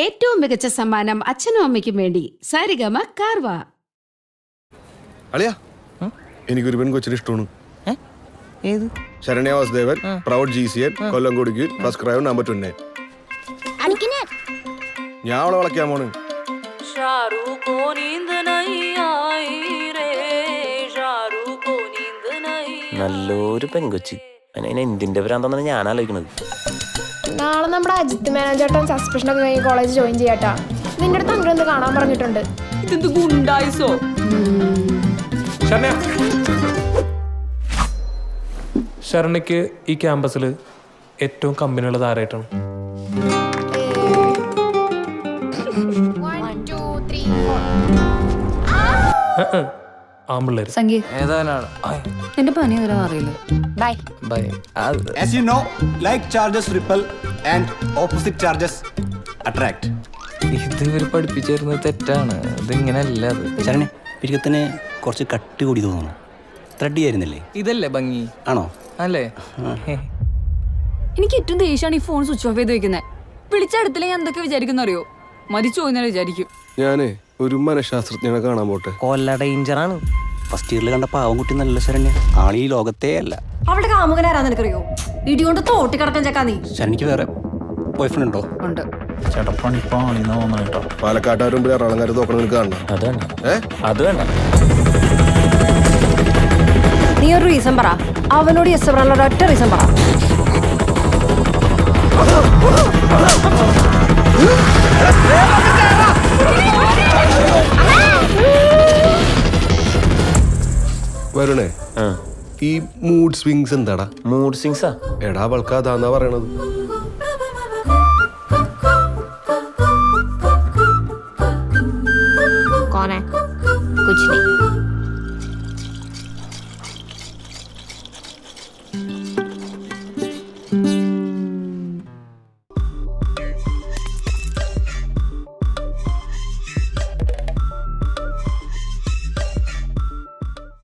ഏറ്റവും മികച്ച സമ്മാനം അച്ഛനും അമ്മയ്ക്കും വേണ്ടി സാരിഗമ കാർവ. അളിയാ എനിക്കൊരു പെൺകൊച്ചിന് ഇഷ്ടമാണ്. Saranya Vasudevan, proud GCN, Kollengode first crime number 29. ഞാൻ അവളെ വളയ്ക്കാൻ പോണ്. നല്ലൊരു പെൺകൊച്ചി. എന്തിന്റെ ഭ്രാന്താണെന്നാണ് ഞാൻ ആലോചിക്കുന്നത്. നാളെ നമ്മുടെ അജിത്ത് മാനേജേട്ടൻ സസ്പെൻഷൻ ഒക്കെ കഴിഞ്ഞ് കോളേജ് ജോയിൻ ചെയ്യാട്ടാ. നിന്റെ അടുത്ത് അങ്ങനെ എന്ത് കാണാൻ പറഞ്ഞിട്ടുണ്ട്. ഇതെന്ത് ഗുണ്ടായിസോ? ശരണ്യക്ക് ഈ ക്യാമ്പസിൽ ഏറ്റവും കമ്പനിയുള്ളത് ആരായിട്ടാണ്? ആമ്പിള്ളേര്. എന്റെ പനി അറിയില്ല. Bye bye. As you know, like charges repel and opposite charges attract. ഇത് ഇവർ പഠിപ്പിച്ചിരുന്നത് തെറ്റാണ്. ഇതിങ്ങനെയല്ല. അത് ശരണ്യ പിരികത്തിന് കുറച്ച് കട്ടി കൂടി തോന്നുന്നു. ത്രെഡ് ആയിരുന്നില്ലേ? ഇതല്ലേ ഭംഗി? ആണോ? അല്ലേ? എനിക്ക് ഏറ്റവും ദേഷ്യമാണ് ഈ ഫോൺ സ്വിച്ച് ഓഫ് ചെയ്ത് വെക്കുന്നത്. വിളിച്ചെടുത്തില്ലെങ്കിൽ എന്തൊക്കെ വിചാരിക്കുന്ന അറിയോ? മരിച്ചു പോയിന്നാലും വിചാരിക്കും. ഞാനേ ഒരു മനഃശാസ്ത്രജ്ഞനെ കാണാൻ പോട്ടെ. കൊല്ല ഡേഞ്ചറാണ്. ഫസ്റ്റ് ഇയറിൽ കണ്ട പാവം കുട്ടി നല്ല ശരണ്യ. ആൾ ഈ ലോകത്തേ അല്ല. അവളുടെ കാമുകനാരാന്ന് എനിക്കറിയോ? ഇടികൊണ്ട് തോട്ടി കിടക്കാൻ ചക്കാ നീ. ശരണ്യക്ക് വേറെ ബോയ്ഫ്രണ്ട് ഉണ്ടോ? ഉണ്ട്. പാലക്കാട്ടുകാർ മുമ്പിൽ എറണാകുളംകാർ നോക്കണം നിനക്ക് കാണണം. അത് വേണ്ട. നീ ഒരു റീസൺ പറ. അവനോട് യെസ് പറയാനുള്ള ഒറ്റ റീസൺ പറ. വരുണേ, ഈ മൂഡ് സ്വിങ്സ് എന്താടാ? മൂഡ് സ്വിങ്സാ? എടാ അവൾക്ക് അതാന്നാ പറയണത്.